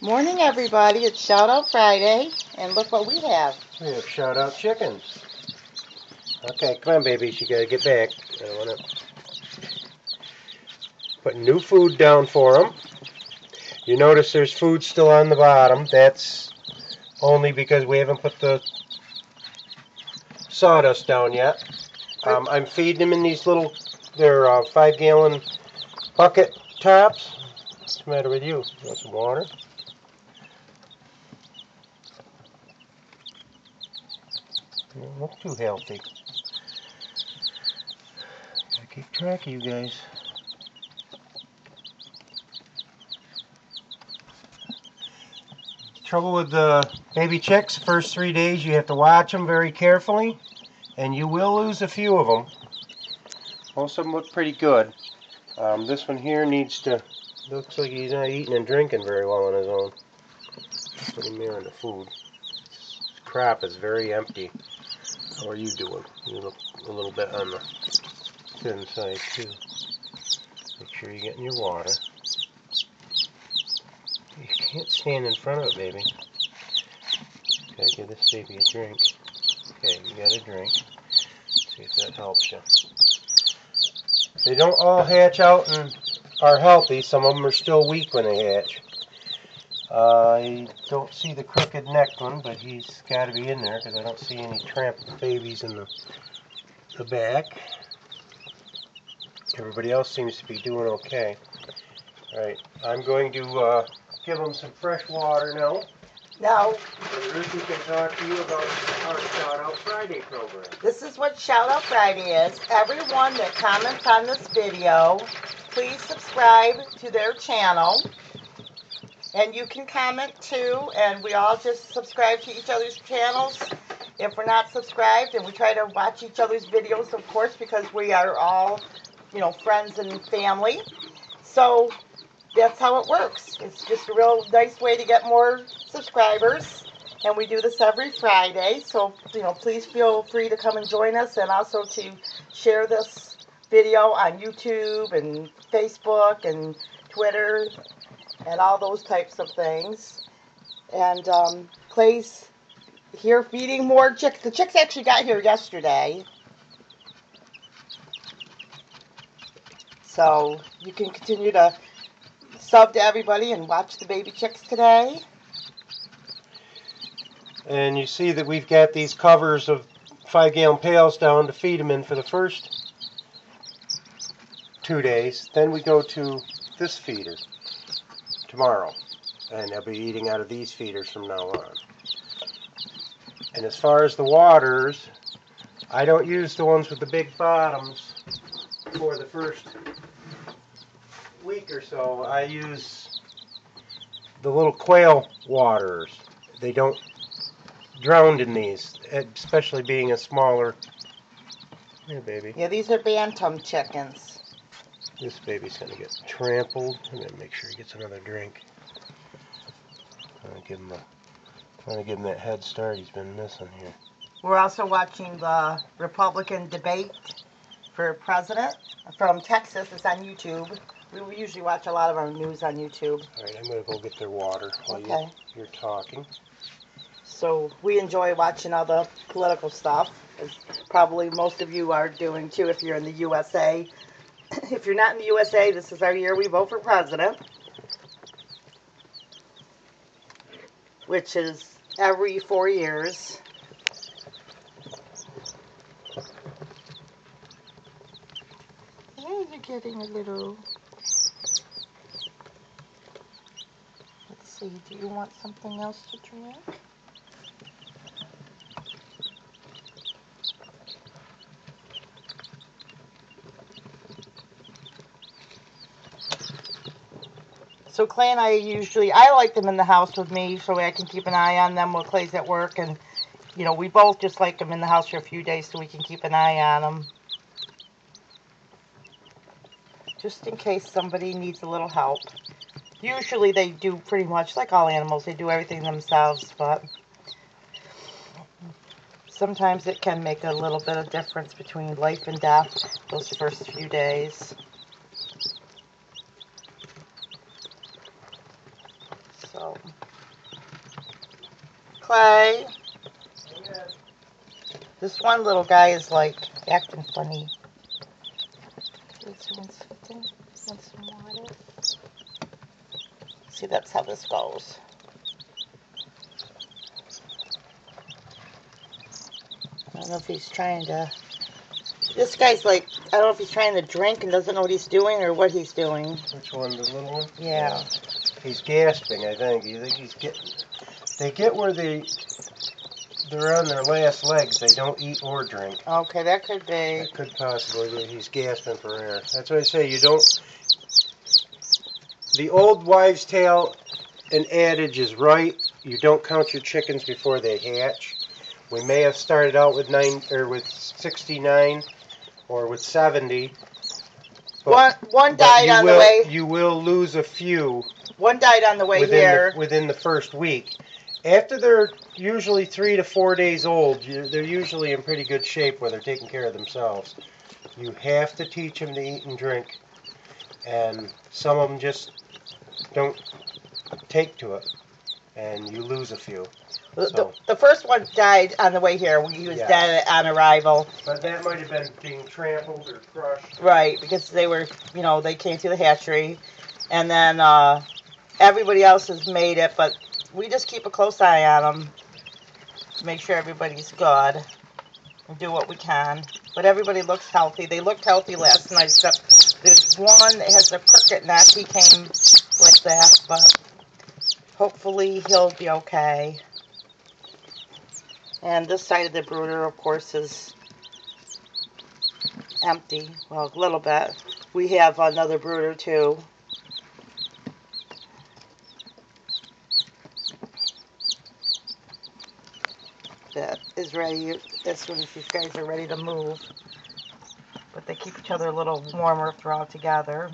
Morning, everybody. It's Shout Out Friday, and look what we have. We have shout out chickens. Okay, come on, babies. You gotta get back. I don't wanna put new food down for them. You notice there's food still on the bottom. That's only because we haven't put the sawdust down yet. I'm feeding them in these little, they're 5-gallon bucket tops. What's the matter with you? You want some water? You don't look too healthy. Gotta keep track of you guys. Trouble with the baby chicks, first 3 days you have to watch them very carefully, and you will lose a few of them. Most of them look pretty good. This one here looks like he's not eating and drinking very well on his own. Put him there in the food. His crop is very empty. How are you doing? You look a little bit on the thin side too. Make sure you're getting your water. You can't stand in front of it, baby. Gotta give this baby a drink. Okay, you got a drink. See if that helps you. They don't all hatch out and are healthy. Some of them are still weak when they hatch. I don't see the crooked neck one, but he's got to be in there because I don't see any trampled babies in the back. Everybody else seems to be doing okay. Alright, I'm going to give them some fresh water now. Now, Ruthie can talk to you about our Shout Out Friday program. this is what Shout Out Friday is. Everyone that comments on this video, please subscribe to their channel. And you can comment too, and we all just subscribe to each other's channels. If we're not subscribed, and we try to watch each other's videos, of course, because we are all, friends and family. So that's how it works. It's just a real nice way to get more subscribers. And we do this every Friday. So, please feel free to come and join us, and also to share this video on YouTube and Facebook and Twitter and all those types of things. And Clay's here feeding more chicks. The chicks actually got here yesterday. So you can continue to sub to everybody and watch the baby chicks today. And you see that we've got these covers of 5-gallon pails down to feed them in for the first 2 days. Then we go to this feeder tomorrow, and they'll be eating out of these feeders from now on. And as far as the waters, I don't use the ones with the big bottoms for the first week or so. I use the little quail waters. They don't drown in these, especially being a smaller. Here, baby. Yeah, these are bantam chickens. This baby's going to get trampled. I'm going to make sure he gets another drink. I'm going to give him that head start he's been missing here. We're also watching the Republican debate for president from Texas. It's on YouTube. We usually watch a lot of our news on YouTube. All right, I'm going to go get their water while you're talking. So we enjoy watching all the political stuff, as probably most of you are doing too if you're in the USA. If you're not in the USA, this is our year we vote for president, which is every 4 years. Hey, you're getting a little... Let's see, do you want something else to drink? So Clay and I like them in the house with me so I can keep an eye on them while Clay's at work. And, we both just like them in the house for a few days so we can keep an eye on them. Just in case somebody needs a little help. Usually they do pretty much, like all animals, they do everything themselves. But sometimes it can make a little bit of difference between life and death those first few days. So, Clay, this one little guy is like acting funny. Want some water? See, that's how this goes. I don't know if he's trying to... This guy's like, I don't know if he's trying to drink and doesn't know what he's doing or what he's doing. Which one, the little one? Yeah. He's gasping, I think. You think he's getting... They get where they're on their last legs. They don't eat or drink. Okay, that could be. That could possibly be. He's gasping for air. That's what I say. You don't... The old wives' tale and adage is right. You don't count your chickens before they hatch. We may have started out with 69 or with 70. One died on the way. You will lose a few. One died on the way here. Within the first week. After they're usually 3 to 4 days old, they're usually in pretty good shape where they're taking care of themselves. You have to teach them to eat and drink. And some of them just don't take to it. And you lose a few. So. The first one died on the way here. He was dead on arrival. But that might have been being trampled or crushed. Right, because they were, they came through the hatchery. And then everybody else has made it, but we just keep a close eye on them to make sure everybody's good and do what we can. But everybody looks healthy. They looked healthy last night, except there's one that has a crooked neck. He came like that, but hopefully he'll be okay. And this side of the brooder, of course, is empty. Well, a little bit. We have another brooder, too. That is ready as soon as these guys are ready to move. But they keep each other a little warmer throughout together.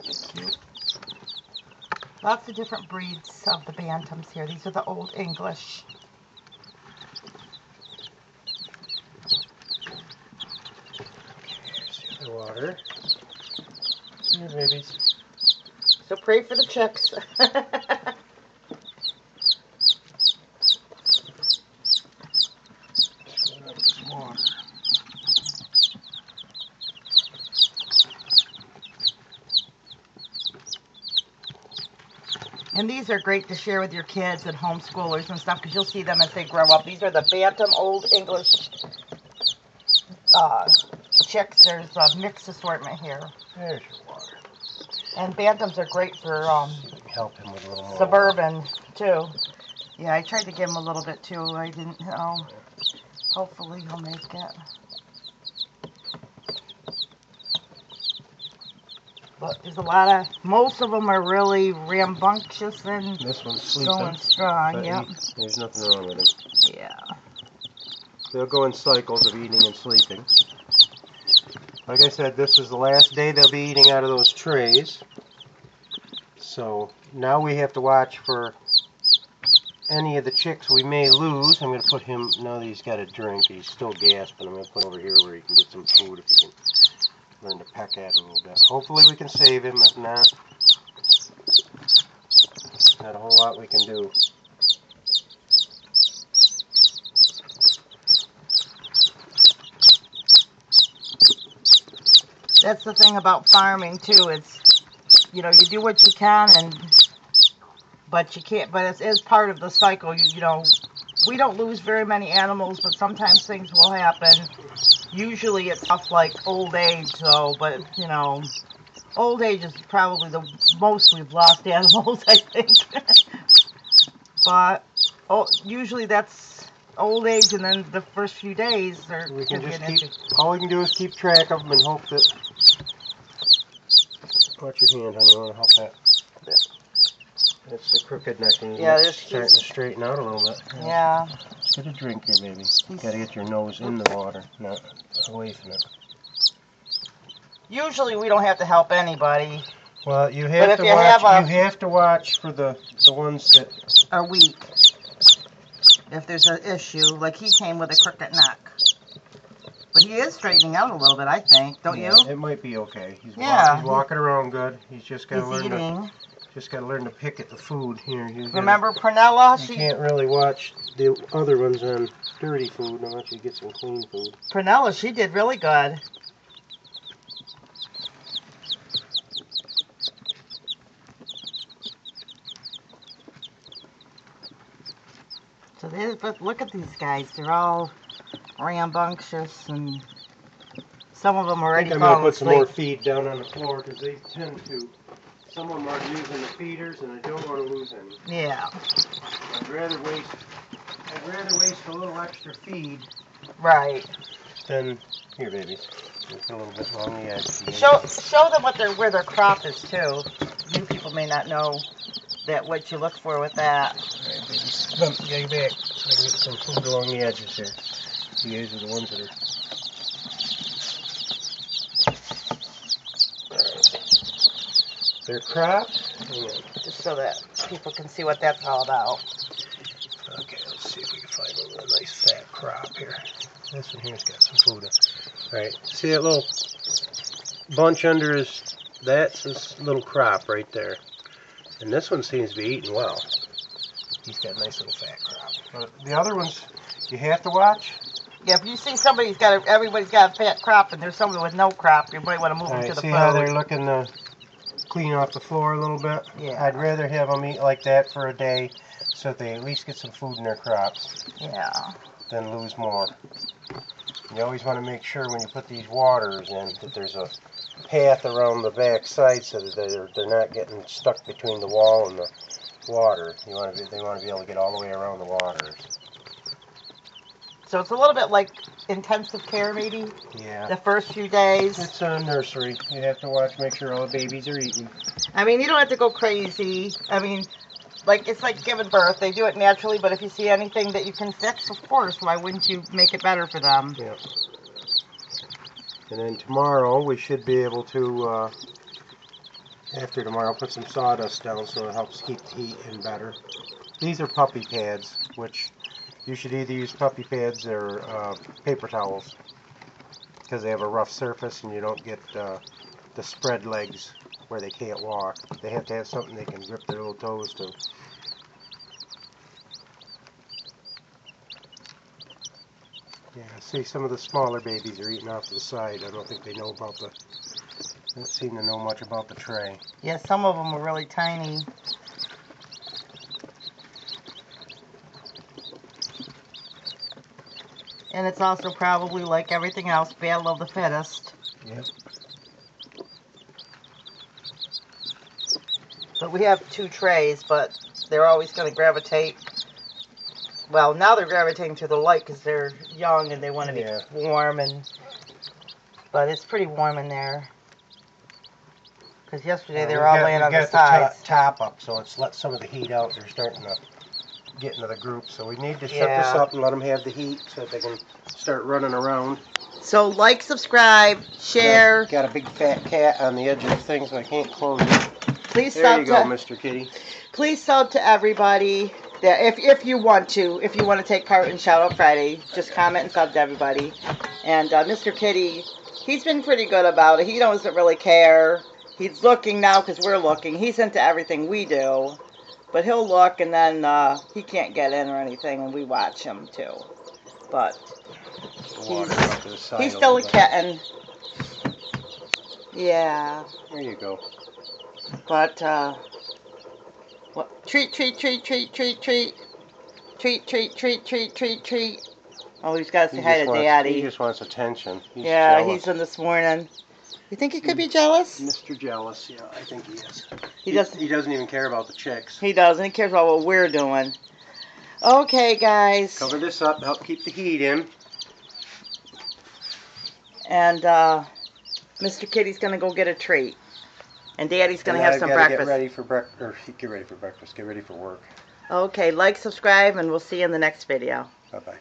Cute. Lots of different breeds of the bantams here. These are the Old English. Here's the water. Here, babies. So pray for the chicks. And these are great to share with your kids and homeschoolers and stuff because you'll see them as they grow up. These are the Bantam Old English chicks. There's a mixed assortment here. There's your water. And Bantams are great for help him with a little more suburban too. Yeah, I tried to give him a little bit too. I didn't know. Hopefully he'll make it. But there's a lot of, most of them are really rambunctious and this one's sleeping, going strong, yep. There's nothing wrong with him. Yeah. They'll go in cycles of eating and sleeping. Like I said, this is the last day they'll be eating out of those trays. So now we have to watch for any of the chicks we may lose. I'm going to put him, now that he's got a drink, he's still gasping. I'm going to put him over here where he can get some food if he can learn to peck at it a little bit. Hopefully we can save him. If not, not a whole lot we can do. That's the thing about farming too. It's, you do what you can, but you can't. But it's part of the cycle. We don't lose very many animals, but sometimes things will happen. Usually it's stuff like old age, though. But old age is probably the most we've lost animals, I think. But usually that's old age, and then the first few days are. We can all we can do is keep track of them and hope that. Watch your hand, honey. You want to help that? Yeah. That's the crooked neck, and it's starting to straighten out a little bit. Yeah. Get a drink here, baby. You gotta get your nose in the water, not away from it. Usually we don't have to help anybody. Well, you have to watch. You have to watch for the ones that are weak. If there's an issue, like he came with a crooked neck. But he is straightening out a little bit, I think. Don't you? It might be okay. He's walking around good. He's just got to learn eating. to learn to pick at the food here. Remember Prunella? You can't really watch the other ones on dirty food unless you get some clean food. Prunella, she did really good. So but look at these guys. They're all rambunctious, and some of them are already I'm falling going to put some asleep. more feed down on the floor because they tend to. Some of them are using the feeders, and I don't want to lose any. Yeah. I'd rather waste a little extra feed. Right. Then here, babies. Just a little bit along the edge. Show them where their crop is too. You people may not know what you look for with that. Alright, babies. Come on, get back so I can get some food along the edges here. These are the ones that are. They're cropped. Just so that people can see what that's all about. Okay, let's see if we can find a nice fat crop here. This one here's got some food in it. Alright, see that little bunch under his, that's his little crop right there. And this one seems to be eating well. He's got a nice little fat crop. But the other ones, you have to watch. Yeah, if you see everybody's got a fat crop and there's somebody with no crop, you might want to move them to the see food. how they're looking to clean off the floor a little bit? Yeah. I'd rather have them eat like that for a day so that they at least get some food in their crops. Yeah. Than lose more. You always want to make sure when you put these waters in that there's a path around the back side so that they're not getting stuck between the wall and the water. They want to be able to get all the way around the waters. So it's a little bit like intensive care, maybe. Yeah. The first few days. It's a nursery. You have to watch, make sure all the babies are eating. I mean, you don't have to go crazy. I mean, it's like giving birth. They do it naturally, but if you see anything that you can fix, of course, why wouldn't you make it better for them? Yeah. And then tomorrow we should be able to, after tomorrow, put some sawdust down so it helps keep the heat in better. These are puppy pads, which you should either use puppy pads or paper towels because they have a rough surface and you don't get the spread legs where they can't walk. They have to have something they can grip their little toes to. Yeah, see, some of the smaller babies are eating off to the side. I don't think they know about don't seem to know much about the tray. Yeah, some of them are really tiny. And it's also probably like everything else, battle of the fittest. Yep. But we have 2 trays, but they're always going to gravitate. Well, now they're gravitating to the light because they're young and they want to be warm. But it's pretty warm in there. Because yesterday they were all laying on the sides. The top up, so it's let some of the heat out. They're starting to get into the group. So we need to shut this up and let them have the heat so that they can start running around. So like, subscribe, share. Got a big fat cat on the edge of the thing, so I can't close it. Please there you go, Mr. Kitty. Please sub to everybody. If you want to take part in Shout Out Friday, just comment and sub to everybody. And Mr. Kitty, he's been pretty good about it. He doesn't really care. He's looking now because we're looking. He's into everything we do. But he'll look and then he can't get in or anything, and we watch him too. But he's still a kitten. Yeah. There you go. But what? Treat. Oh, he's got to say hi to Daddy. He just wants attention. He's jealous. He's in this morning. You think he could be jealous? Mr. Jealous, yeah, I think he is. He doesn't even care about the chicks. He doesn't. He cares about what we're doing. Okay, guys. Cover this up to help keep the heat in. And Mr. Kitty's going to go get a treat. And Daddy's going to have some breakfast. Get ready for breakfast. Get ready for work. Okay, like, subscribe, and we'll see you in the next video. Bye-bye.